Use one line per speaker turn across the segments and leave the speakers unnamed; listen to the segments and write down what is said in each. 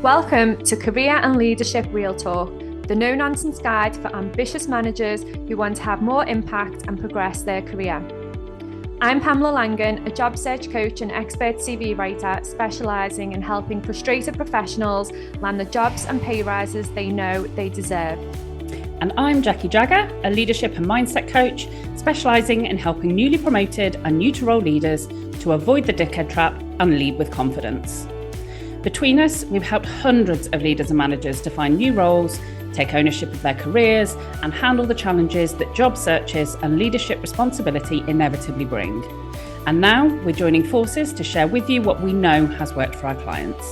Welcome to Career and Leadership Real Talk, the no-nonsense guide for ambitious managers who want to have more impact and progress their career. I'm Pamela Langan, a job search coach and expert CV writer specialising in helping frustrated professionals land the jobs and pay rises they know they deserve.
And I'm Jackie Jagger, a leadership and mindset coach specialising in helping newly promoted and new to role leaders to avoid the dickhead trap and lead with confidence. Between us, we've helped hundreds of leaders and managers to find new roles, take ownership of their careers, and handle the challenges that job searches and leadership responsibility inevitably bring. And now we're joining forces to share with you what we know has worked for our clients.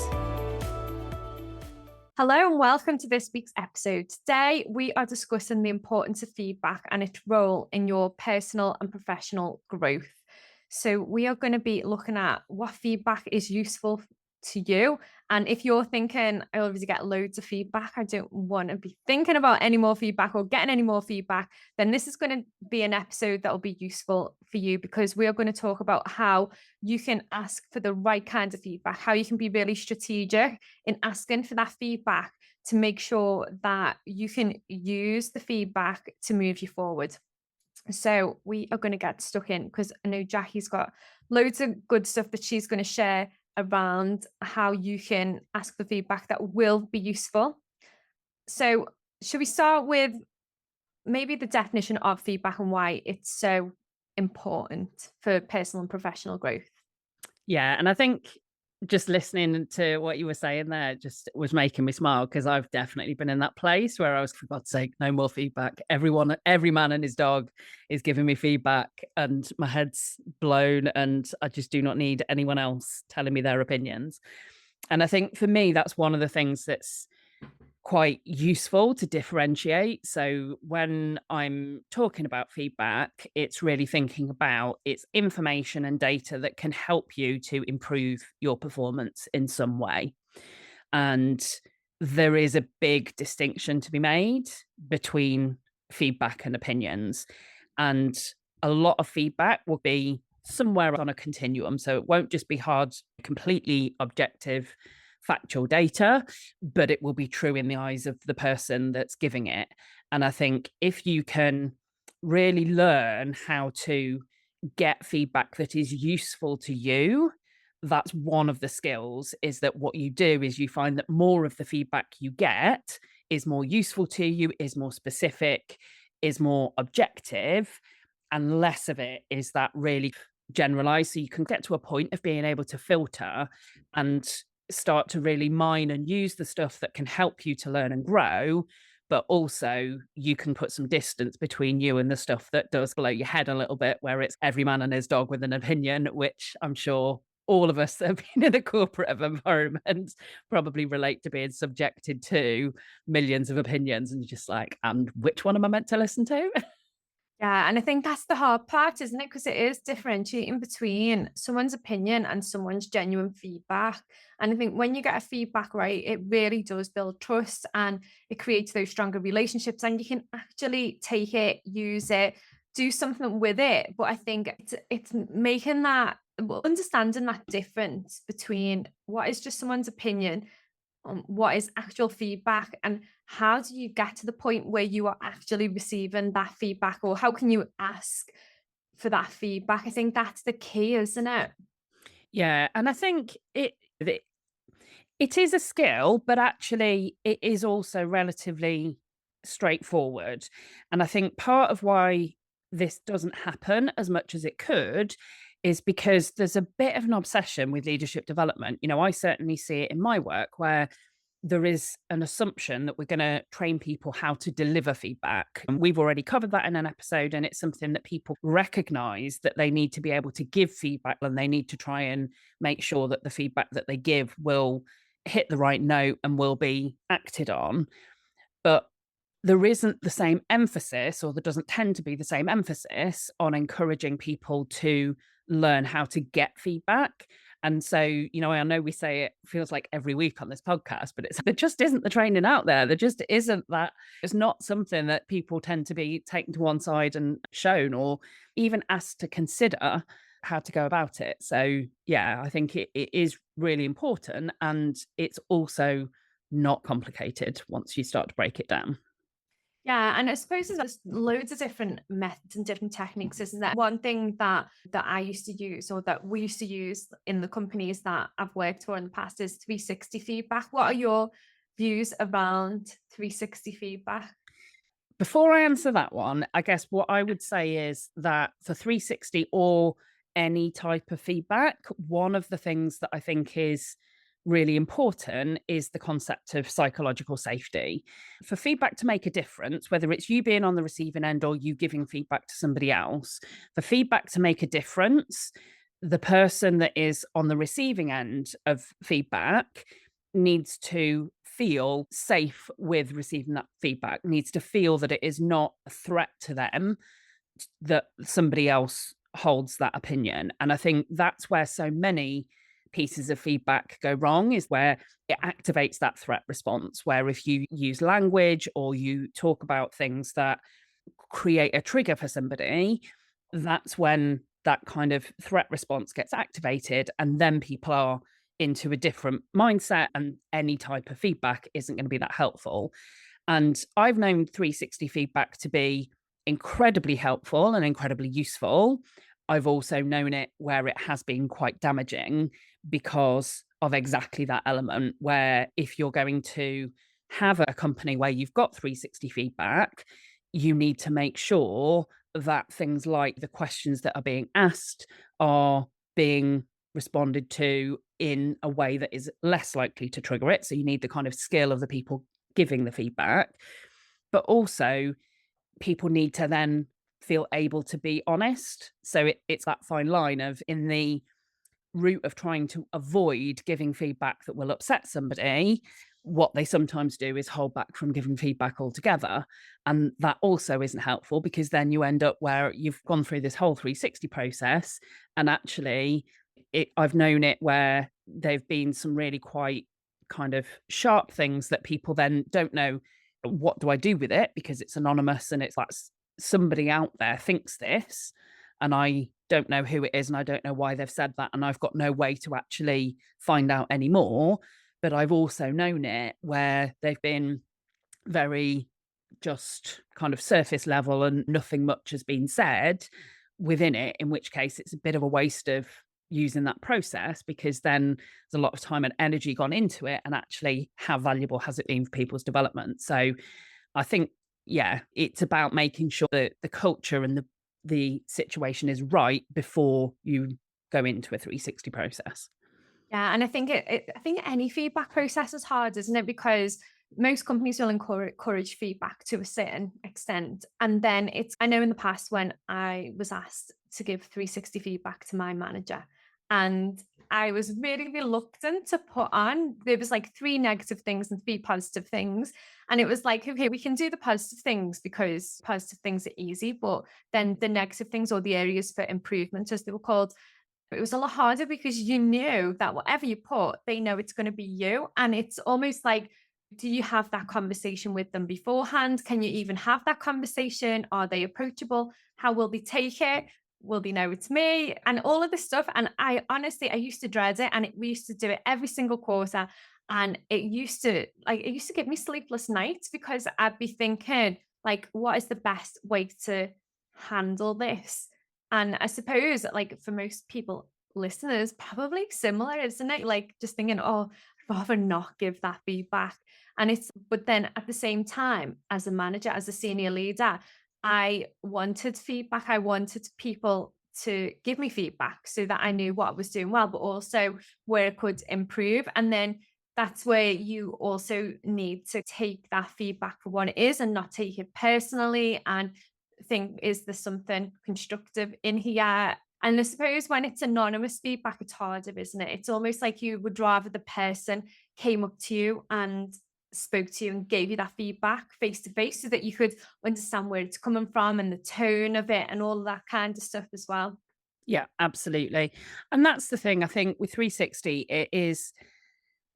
Hello and welcome to this week's episode. Today, we are discussing the importance of feedback and its role in your personal and professional growth. So we are going to be looking at what feedback is useful to you. And if you're thinking, I already get loads of feedback, I don't want to be thinking about any more feedback or getting any more feedback, then this is going to be an episode that will be useful for you, because we are going to talk about how you can ask for the right kind of feedback, how you can be really strategic in asking for that feedback to make sure that you can use the feedback to move you forward. So we are going to get stuck in, because I know Jackie's got loads of good stuff that she's going to share around how you can ask for feedback that will be useful. So should we start with maybe the definition of feedback and why it's so important for personal and professional growth?
Yeah, and I think just listening to what you were saying there just was making me smile, because I've definitely been in that place where I was, for God's sake, no more feedback. Every man and his dog is giving me feedback and my head's blown and I just do not need anyone else telling me their opinions. And I think for me, that's one of the things that's quite useful to differentiate. So when I'm talking about feedback, it's really thinking about it's information and data that can help you to improve your performance in some way. And there is a big distinction to be made between feedback and opinions. And a lot of feedback will be somewhere on a continuum. So it won't just be hard, completely objective factual data, but it will be true in the eyes of the person that's giving it. And I think if you can really learn how to get feedback that is useful to you, that's one of the skills, is that what you do is you find that more of the feedback you get is more useful to you, is more specific, is more objective, and less of it is that really generalized. So you can get to a point of being able to filter and start to really mine and use the stuff that can help you to learn and grow, but also you can put some distance between you and the stuff that does blow your head a little bit, where it's every man and his dog with an opinion, which I'm sure all of us that have been in a corporate environment probably relate to, being subjected to millions of opinions and you're just like, and which one am I meant to listen to?
Yeah, and I think that's the hard part, isn't it? Because it is differentiating between someone's opinion and someone's genuine feedback. And I think when you get a feedback right, it really does build trust and it creates those stronger relationships, and you can actually take it, use it, do something with it. But I think it's making that, well, understanding that difference between what is just someone's opinion, what is actual feedback, and how do you get to the point where you are actually receiving that feedback, or how can you ask for that feedback? I think that's the key, isn't it?
Yeah, and I think it is a skill, but actually it is also relatively straightforward. And I think part of why this doesn't happen as much as it could is because there's a bit of an obsession with leadership development. You know, I certainly see it in my work where there is an assumption that we're going to train people how to deliver feedback. And we've already covered that in an episode, and it's something that people recognize that they need to be able to give feedback, and they need to try and make sure that the feedback that they give will hit the right note and will be acted on. But there isn't the same emphasis, or there doesn't tend to be the same emphasis on encouraging people to learn how to get feedback. And so, you know, I know we say it feels like every week on this podcast, but there just isn't the training out there. There just isn't that. It's not something that people tend to be taken to one side and shown or even asked to consider. how to go about it. So, yeah, I think it is really important, and it's also not complicated once you start to break it down.
Yeah, and I suppose there's loads of different methods and different techniques, isn't there? One thing that I used to use, or that we used to use in the companies that I've worked for in the past, is 360 feedback. What are your views around 360 feedback?
Before I answer that one, I guess what I would say is that for 360 or any type of feedback, one of the things that I think is really important is the concept of psychological safety. For feedback to make a difference, whether it's you being on the receiving end or you giving feedback to somebody else, for feedback to make a difference, the person that is on the receiving end of feedback needs to feel safe with receiving that feedback, needs to feel that it is not a threat to them, that somebody else holds that opinion. And I think that's where so many pieces of feedback go wrong, is where it activates that threat response. Where if you use language or you talk about things that create a trigger for somebody, that's when that kind of threat response gets activated. And then people are into a different mindset, and any type of feedback isn't going to be that helpful. And I've known 360 feedback to be incredibly helpful and incredibly useful. I've also known it where it has been quite damaging because of exactly that element, where if you're going to have a company where you've got 360 feedback, you need to make sure that things like the questions that are being asked are being responded to in a way that is less likely to trigger it. So you need the kind of skill of the people giving the feedback, but also people need to then feel able to be honest. So it's that fine line of, in the route of trying to avoid giving feedback that will upset somebody, what they sometimes do is hold back from giving feedback altogether. And that also isn't helpful, because then you end up where you've gone through this whole 360 process. And actually, I've known it where there've been some really quite kind of sharp things that people then don't know, what do I do with it? Because it's anonymous, and it's like somebody out there thinks this, and I don't know who it is, and I don't know why they've said that, and I've got no way to actually find out anymore. But I've also known it where they've been very just kind of surface level and nothing much has been said within it, in which case it's a bit of a waste of using that process, because then there's a lot of time and energy gone into it, and actually how valuable has it been for people's development? So I think, yeah, it's about making sure that the culture and the situation is right before you go into a 360 process.
Yeah, and I think I think any feedback process is hard, isn't it? Because most companies will encourage feedback to a certain extent. And then I know in the past when I was asked to give 360 feedback to my manager, and I was really reluctant to put on, there was like three negative things and three positive things. And it was like, okay, we can do the positive things because positive things are easy, but then the negative things, or the areas for improvement, as they were called, it was a lot harder because you knew that whatever you put, they know it's going to be you. And it's almost like, do you have that conversation with them beforehand? Can you even have that conversation? Are they approachable? How will they take it? Will they know it's me? And all of this stuff. And I honestly, I used to dread it. And we used to do it every single quarter. And it used to give me sleepless nights because I'd be thinking, like, what is the best way to handle this? And I suppose, like, for most people, listeners, probably similar, isn't it? Like, just thinking, "Oh, I'd rather not give that feedback." And but then at the same time, as a manager, as a senior leader, I wanted feedback. I wanted people to give me feedback so that I knew what I was doing well, but also where it could improve. And then that's where you also need to take that feedback for what it is and not take it personally, and think, is there something constructive in here? And I suppose when it's anonymous feedback, it's harder, isn't it? It's almost like you would rather the person came up to you and spoke to you and gave you that feedback face to face so that you could understand where it's coming from and the tone of it and all of that kind of stuff as well.
Yeah, absolutely. And that's the thing. I think with 360,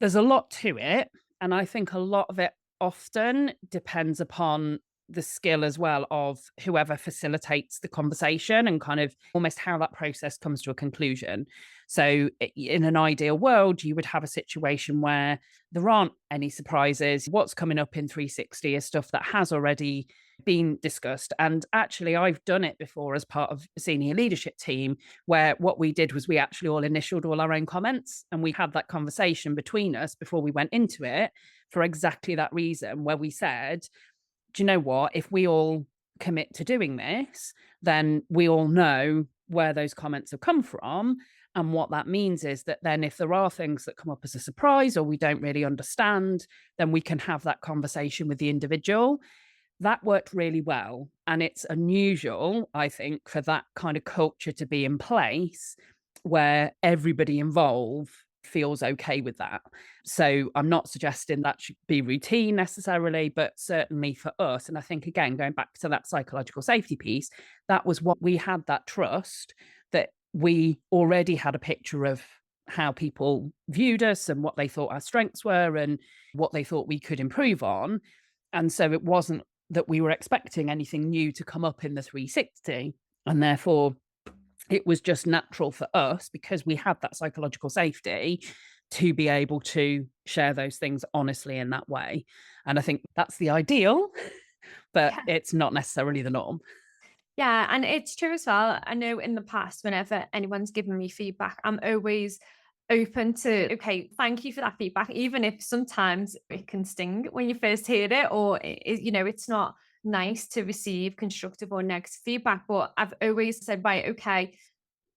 there's a lot to it. And I think a lot of it often depends upon the skill as well of whoever facilitates the conversation and kind of almost how that process comes to a conclusion. So, in an ideal world, you would have a situation where there aren't any surprises. What's coming up in 360 is stuff that has already been discussed. And actually, I've done it before as part of a senior leadership team, where what we did was we actually all initialed all our own comments and we had that conversation between us before we went into it for exactly that reason, where we said, do you know what? If we all commit to doing this, then we all know where those comments have come from. And what that means is that then if there are things that come up as a surprise or we don't really understand, then we can have that conversation with the individual. That worked really well. And it's unusual, I think, for that kind of culture to be in place where everybody involved feels okay with that. So I'm not suggesting that should be routine necessarily, but certainly for us, and I think again, going back to that psychological safety piece, that was what we had, that trust that we already had a picture of how people viewed us and what they thought our strengths were and what they thought we could improve on. And so it wasn't that we were expecting anything new to come up in the 360. And therefore, it was just natural for us because we had that psychological safety to be able to share those things honestly in that way. And I think that's the ideal, but
Yeah.
it's not necessarily the norm.
Yeah, and it's true as well. I know in the past, whenever anyone's given me feedback, I'm always open to, okay, thank you for that feedback, even if sometimes it can sting when you first hear it, or it's not nice to receive constructive or negative feedback. But I've always said, right, okay,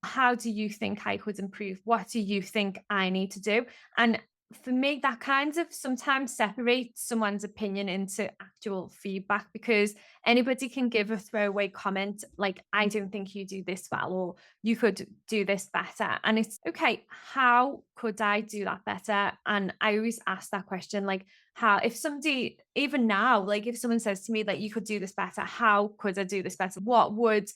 how do you think I could improve? What do you think I need to do? And for me, that kind of sometimes separates someone's opinion into actual feedback, because anybody can give a throwaway comment like, I don't think you do this well, or you could do this better. And it's okay, how could I do that better? And I always ask that question, like, how, if somebody, even now, like if someone says to me, like, you could do this better, how could I do this better? What would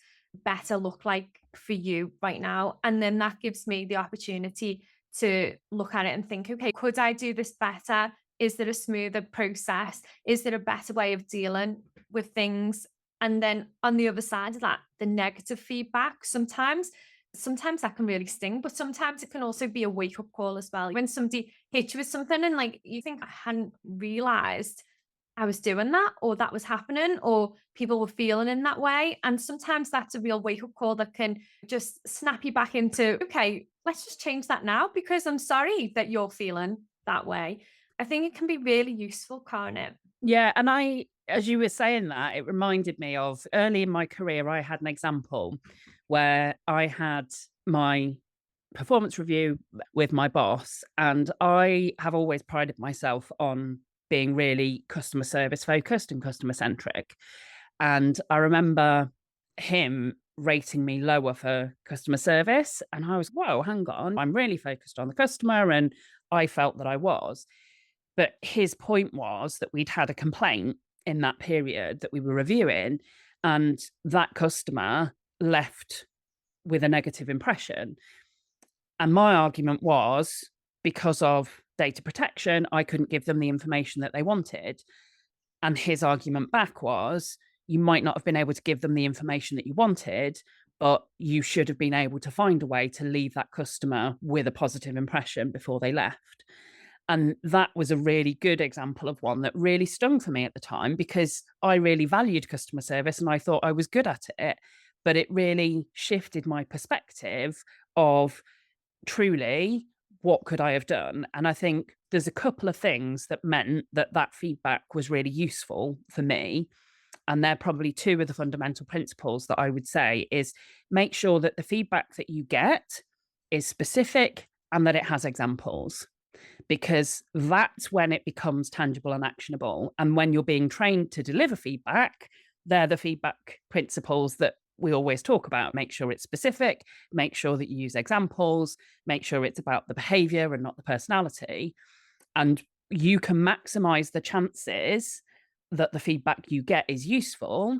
better look like for you right now? And then that gives me the opportunity to look at it and think, okay, could I do this better? Is there a smoother process? Is there a better way of dealing with things? And then on the other side of that, the negative feedback, sometimes that can really sting, but sometimes it can also be a wake up call as well. When somebody hits you with something and like you think, I hadn't realized I was doing that, or that was happening, or people were feeling in that way. And sometimes that's a real wake up call that can just snap you back into, okay, let's just change that now because I'm sorry that you're feeling that way. I think it can be really useful, can't it?
Yeah. And as you were saying that, it reminded me of early in my career, I had an example where I had my performance review with my boss, and I have always prided myself on being really customer service focused and customer centric. And I remember him rating me lower for customer service. And I was, whoa, hang on. I'm really focused on the customer. And I felt that I was. But his point was that we'd had a complaint in that period that we were reviewing, and that customer left with a negative impression. And my argument was because of data protection, I couldn't give them the information that they wanted. And his argument back was, you might not have been able to give them the information that you wanted, but you should have been able to find a way to leave that customer with a positive impression before they left. And that was a really good example of one that really stung for me at the time because I really valued customer service and I thought I was good at it. But it really shifted my perspective of truly what could I have done. And I think there's a couple of things that meant that that feedback was really useful for me. And they're probably two of the fundamental principles that I would say is make sure that the feedback that you get is specific and that it has examples, because that's when it becomes tangible and actionable. And when you're being trained to deliver feedback, they're the feedback principles that we always talk about. Make sure it's specific, make sure that you use examples, make sure it's about the behavior and not the personality. And you can maximize the chances that the feedback you get is useful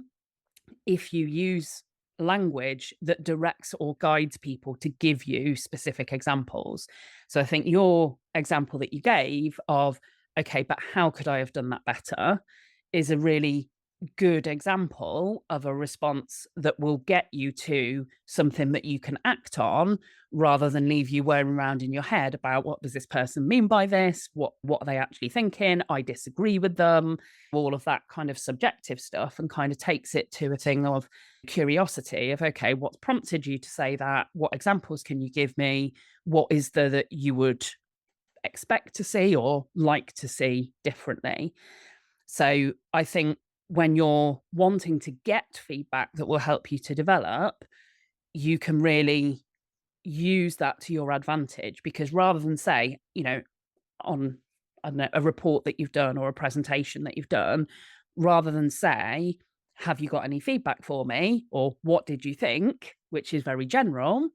if you use language that directs or guides people to give you specific examples. So I think your example that you gave of, okay, but how could I have done that better, is a really good example of a response that will get you to something that you can act on rather than leave you whirring around in your head about what does this person mean by this, what are they actually thinking, I disagree with them, all of that kind of subjective stuff, and kind of takes it to a thing of curiosity of, okay, what's prompted you to say that, what examples can you give me, what is there that you would expect to see or like to see differently. So I think when you're wanting to get feedback that will help you to develop, you can really use that to your advantage, because rather than say, on, I don't know, a report that you've done or a presentation that you've done, rather than say, have you got any feedback for me? Or what did you think? Which is very general,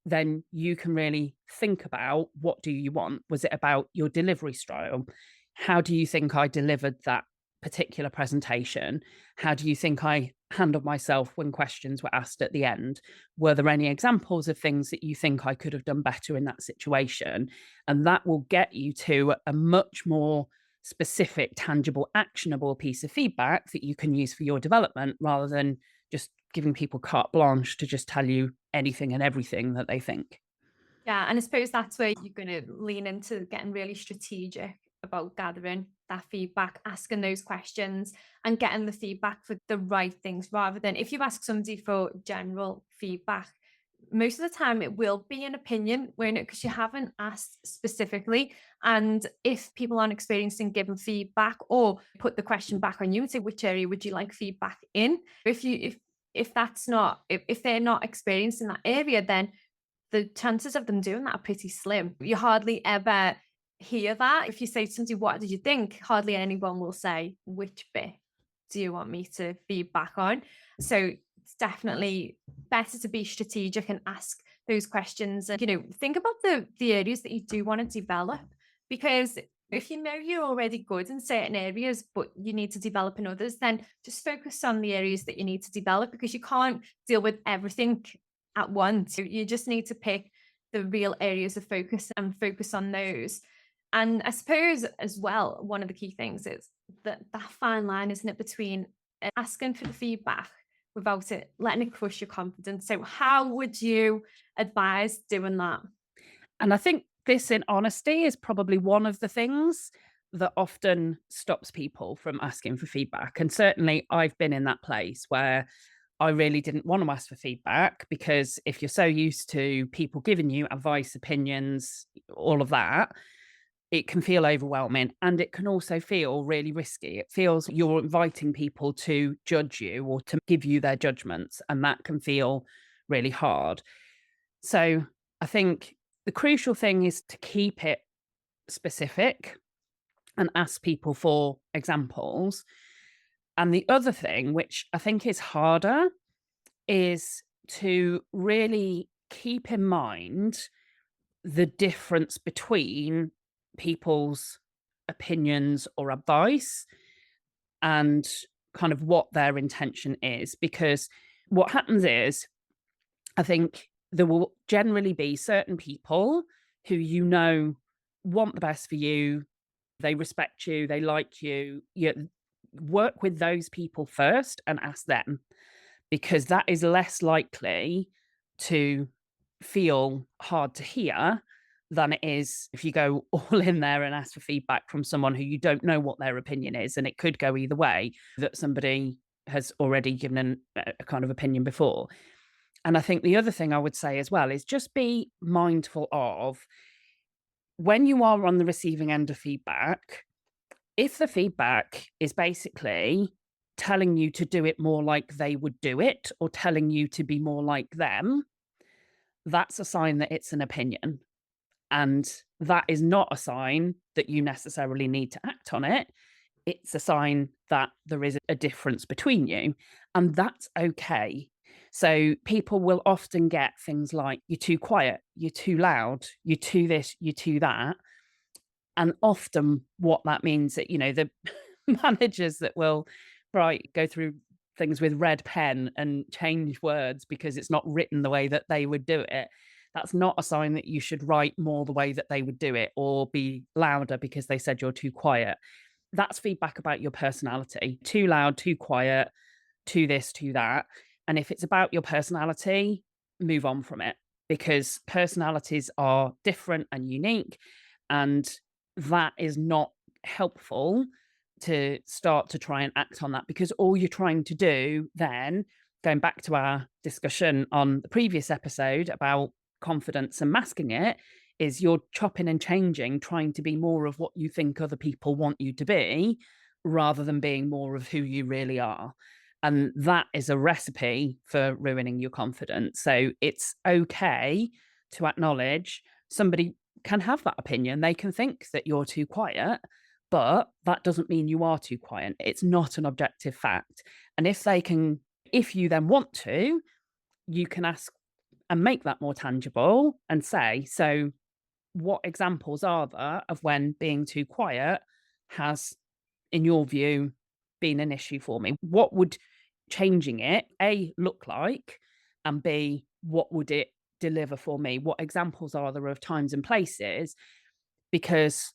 then you can really think about, what do you want? Was it about your delivery style? How do you think I delivered that particular presentation? How do you think I handled myself when questions were asked at the end? Were there any examples of things that you think I could have done better in that situation? And that will get you to a much more specific, tangible, actionable piece of feedback that you can use for your development, rather than just giving people carte blanche to just tell you anything and everything that they think.
Yeah, and I suppose that's where you're going to lean into getting really strategic about gathering that feedback, asking those questions, and getting the feedback for the right things rather than if you ask somebody for general feedback. Most of the time, it will be an opinion, won't it? Because you haven't asked specifically. And if people aren't experiencing giving feedback, or put the question back on you and say, which area would you like feedback in? If that's not if they're not experiencing that area, then the chances of them doing that are pretty slim. You hardly ever hear that. If you say to somebody, "What did you think?" hardly anyone will say, "Which bit do you want me to feedback on?" So it's definitely better to be strategic and ask those questions, and think about the areas that you do want to develop, because if you know you're already good in certain areas but you need to develop in others, then just focus on the areas that you need to develop, because you can't deal with everything at once. You just need to pick the real areas of focus and focus on those. And I suppose as well, one of the key things is that fine line, isn't it, between asking for the feedback without it letting it crush your confidence. So how would you advise doing that?
And I think this, in honesty, is probably one of the things that often stops people from asking for feedback. And certainly I've been in that place where I really didn't want to ask for feedback, because if you're so used to people giving you advice, opinions, all of that, it can feel overwhelming, and it can also feel really risky. It feels you're inviting people to judge you or to give you their judgments, and that can feel really hard. So I think the crucial thing is to keep it specific and ask people for examples. And the other thing, which I think is harder, is to really keep in mind the difference between people's opinions or advice and kind of what their intention is. Because what happens is, I think there will generally be certain people who want the best for you, they respect you, they like you. You work with those people first and ask them, because that is less likely to feel hard to hear than it is if you go all in there and ask for feedback from someone who you don't know what their opinion is. And it could go either way, that somebody has already given a kind of opinion before. And I think the other thing I would say as well is just be mindful of, when you are on the receiving end of feedback, if the feedback is basically telling you to do it more like they would do it, or telling you to be more like them, that's a sign that it's an opinion. And that is not a sign that you necessarily need to act on it. It's a sign that there is a difference between you, and that's okay. So people will often get things like, you're too quiet, you're too loud, you're too this, you're too that. And often what that means, that, the managers that will go through things with red pen and change words because it's not written the way that they would do it. That's not a sign that you should write more the way that they would do it, or be louder because they said you're too quiet. That's feedback about your personality. Too loud, too quiet, too this, too that. And if it's about your personality, move on from it, because personalities are different and unique. And that is not helpful to start to try and act on that, because all you're trying to do then, going back to our discussion on the previous episode about confidence and masking it, is you're chopping and changing, trying to be more of what you think other people want you to be rather than being more of who you really are. And that is a recipe for ruining your confidence. So it's okay to acknowledge somebody can have that opinion. They can think that you're too quiet, but that doesn't mean you are too quiet. It's not an objective fact. And if you then want to, you can ask and make that more tangible and say, so what examples are there of when being too quiet has, in your view, been an issue for me? What would changing it, A, look like, and B, what would it deliver for me? What examples are there of times and places? Because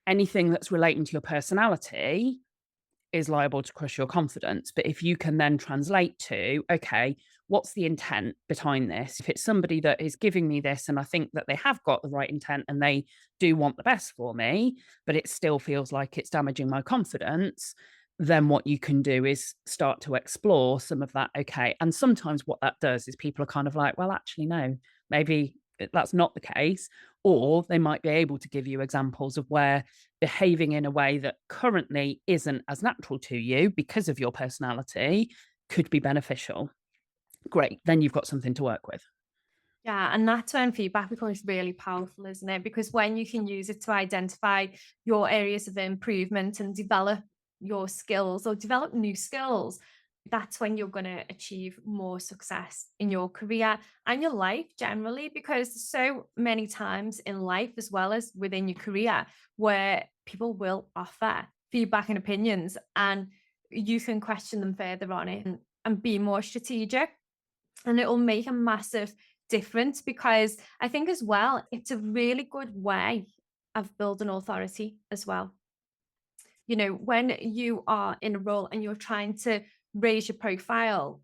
anything that's relating to your personality is liable to crush your confidence. But if you can then translate to, okay, what's the intent behind this? If it's somebody that is giving me this and I think that they have got the right intent and they do want the best for me, but it still feels like it's damaging my confidence, then what you can do is start to explore some of that. Okay. And sometimes what that does is people are kind of like, well, actually, no, maybe that's not the case. Or they might be able to give you examples of where behaving in a way that currently isn't as natural to you because of your personality could be beneficial. Great. Then you've got something to work with.
Yeah, and that's when feedback becomes really powerful, isn't it? Because when you can use it to identify your areas of improvement and develop your skills or develop new skills, that's when you're going to achieve more success in your career and your life generally. Because so many times in life, as well as within your career, where people will offer feedback and opinions, and you can question them further on it and be more strategic, and it will make a massive difference, because I think as well, it's a really good way of building authority as well. You know, when you are in a role and you're trying to raise your profile,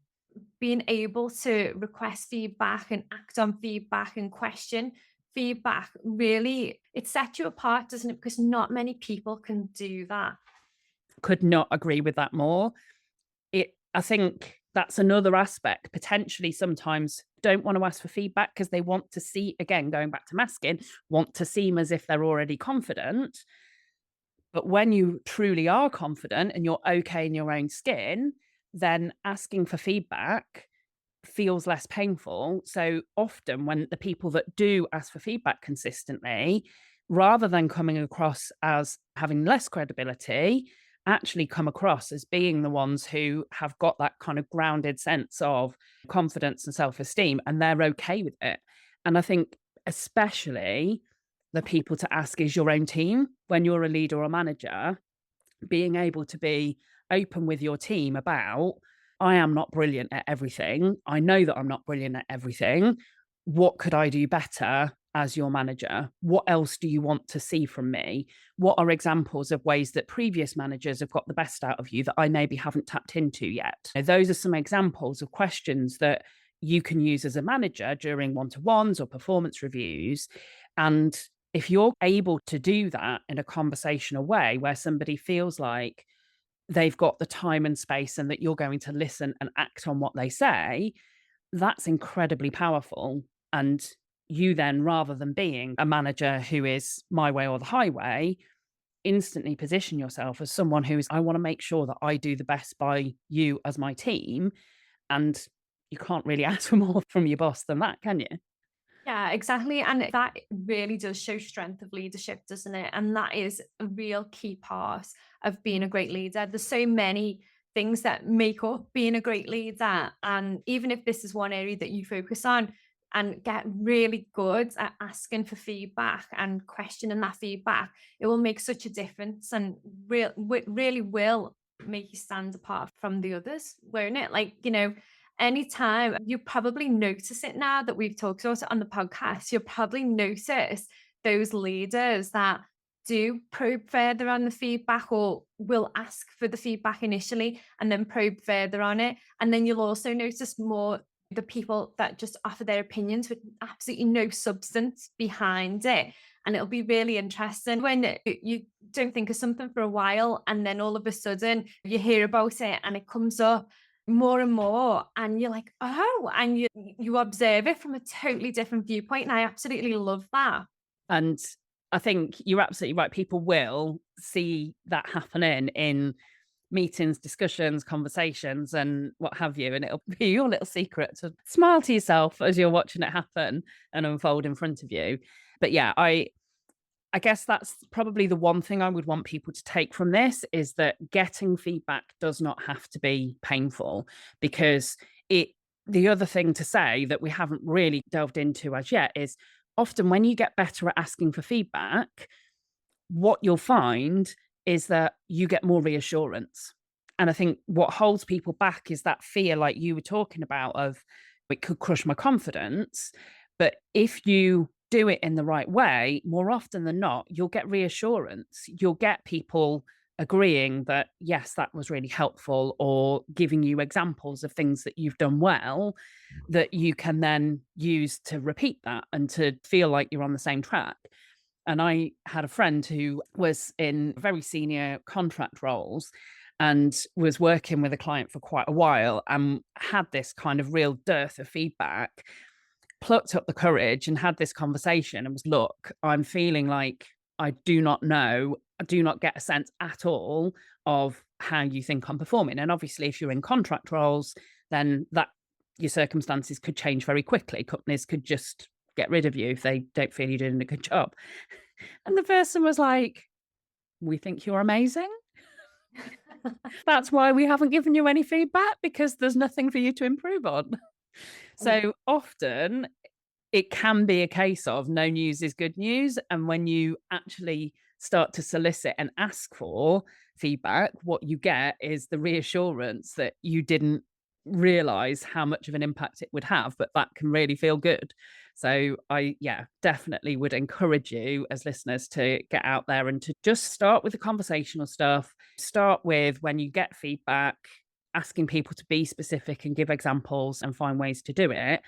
being able to request feedback and act on feedback and question feedback, really, it sets you apart, doesn't it? Because not many people can do that.
Could not agree with that more. I think that's another aspect. Potentially, sometimes don't want to ask for feedback because they want to see, again, going back to masking, want to seem as if they're already confident. But when you truly are confident and you're okay in your own skin, then asking for feedback feels less painful. So often, when the people that do ask for feedback consistently, rather than coming across as having less credibility, actually come across as being the ones who have got that kind of grounded sense of confidence and self esteem, and they're okay with it. And I think, especially, the people to ask is your own team. When you're a leader or manager, being able to be open with your team about, I am not brilliant at everything. I know that I'm not brilliant at everything. What could I do better as your manager? What else do you want to see from me? What are examples of ways that previous managers have got the best out of you that I maybe haven't tapped into yet? Those are some examples of questions that you can use as a manager during one-to-ones or performance reviews. And if you're able to do that in a conversational way where somebody feels like they've got the time and space and that you're going to listen and act on what they say, that's incredibly powerful. And you then, rather than being a manager who is my way or the highway, instantly position yourself as someone who's, I want to make sure that I do the best by you as my team. And you can't really ask for more from your boss than that, can you?
Yeah, exactly. And that really does show strength of leadership, doesn't it? And that is a real key part of being a great leader. There's so many things that make up being a great leader. And even if this is one area that you focus on and get really good at asking for feedback and questioning that feedback, it will make such a difference and really will make you stand apart from the others, won't it? Like, anytime you probably notice it now that we've talked about it on the podcast, you'll probably notice those leaders that do probe further on the feedback, or will ask for the feedback initially and then probe further on it. And then you'll also notice more the people that just offer their opinions with absolutely no substance behind it. And it'll be really interesting when you don't think of something for a while and then all of a sudden you hear about it and it comes up more and more, and you're like, oh, and you observe it from a totally different viewpoint. And I absolutely love that.
And I think you're absolutely right. People will see that happening in meetings, discussions, conversations, and what have you. And it'll be your little secret to smile to yourself as you're watching it happen and unfold in front of you. But yeah, I guess that's probably the one thing I would want people to take from this, is that getting feedback does not have to be painful, because the other thing to say that we haven't really delved into as yet is often when you get better at asking for feedback, what you'll find is that you get more reassurance. And I think what holds people back is that fear, like you were talking about, of it could crush my confidence. But if you do it in the right way, more often than not, you'll get reassurance. You'll get people agreeing that, yes, that was really helpful, or giving you examples of things that you've done well that you can then use to repeat that and to feel like you're on the same track. And I had a friend who was in very senior contract roles and was working with a client for quite a while and had this kind of real dearth of feedback, plucked up the courage and had this conversation and was, look, I'm feeling like I do not know, I do not get a sense at all of how you think I'm performing. And obviously, if you're in contract roles, then that your circumstances could change very quickly. Companies could just get rid of you if they don't feel you're doing a good job. And the person was like, we think you're amazing. That's why we haven't given you any feedback, because there's nothing for you to improve on. So often it can be a case of no news is good news. And when you actually start to solicit and ask for feedback, what you get is the reassurance that you didn't realize how much of an impact it would have, but that can really feel good. So yeah, definitely would encourage you as listeners to get out there and to just start with the conversational stuff. Start with, when you get feedback, asking people to be specific and give examples and find ways to do it,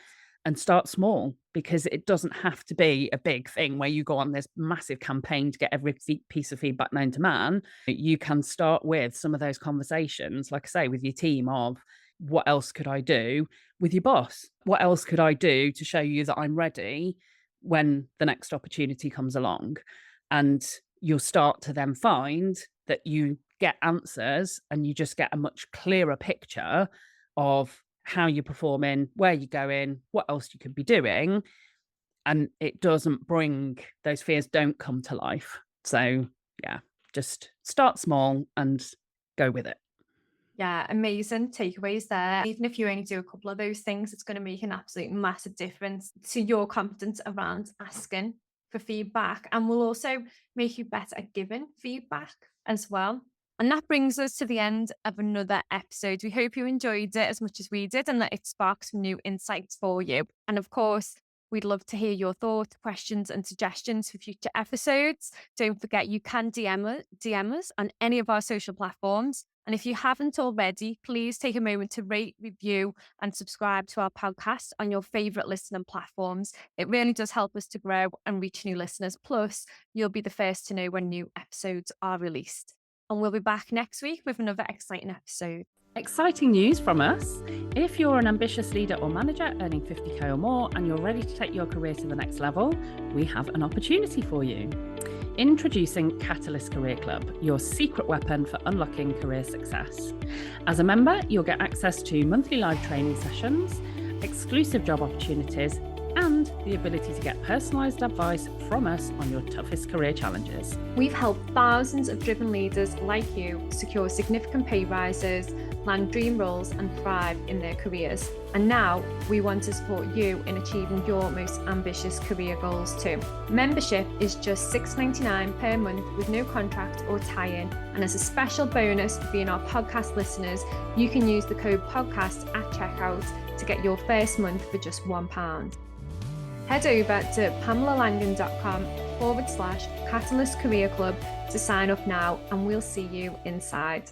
and start small, because it doesn't have to be a big thing where you go on this massive campaign to get every piece of feedback known to man. You can start with some of those conversations, like I say, with your team, of what else could I do, with your boss? What else could I do to show you that I'm ready when the next opportunity comes along? And you'll start to then find that you get answers and you just get a much clearer picture of how you're performing, where you're going, what else you could be doing. And it doesn't bring, those fears don't come to life. So yeah, just start small and go with it.
Yeah, amazing takeaways there. Even if you only do a couple of those things, it's going to make an absolute massive difference to your confidence around asking for feedback, and will also make you better at giving feedback as well. And that brings us to the end of another episode. We hope you enjoyed it as much as we did, and that it sparks some new insights for you. And of course, we'd love to hear your thoughts, questions, and suggestions for future episodes. Don't forget, you can DM us on any of our social platforms. And if you haven't already, please take a moment to rate, review, and subscribe to our podcast on your favorite listening platforms. It really does help us to grow and reach new listeners. Plus, you'll be the first to know when new episodes are released. And we'll be back next week with another exciting episode.
Exciting news from us. If you're an ambitious leader or manager earning 50k or more and you're ready to take your career to the next level, we have an opportunity for you. Introducing Catalyst Career Club, your secret weapon for unlocking career success. As a member, you'll get access to monthly live training sessions, exclusive job opportunities, and the ability to get personalised advice from us on your toughest career challenges.
We've helped thousands of driven leaders like you secure significant pay rises, land dream roles, and thrive in their careers. And now we want to support you in achieving your most ambitious career goals too. Membership is just $6.99 per month with no contract or tie-in. And as a special bonus for being our podcast listeners, you can use the code podcast at checkout to get your first month for just £1. Head over to pamelalangan.com Catalyst Career Club to sign up now, and we'll see you inside.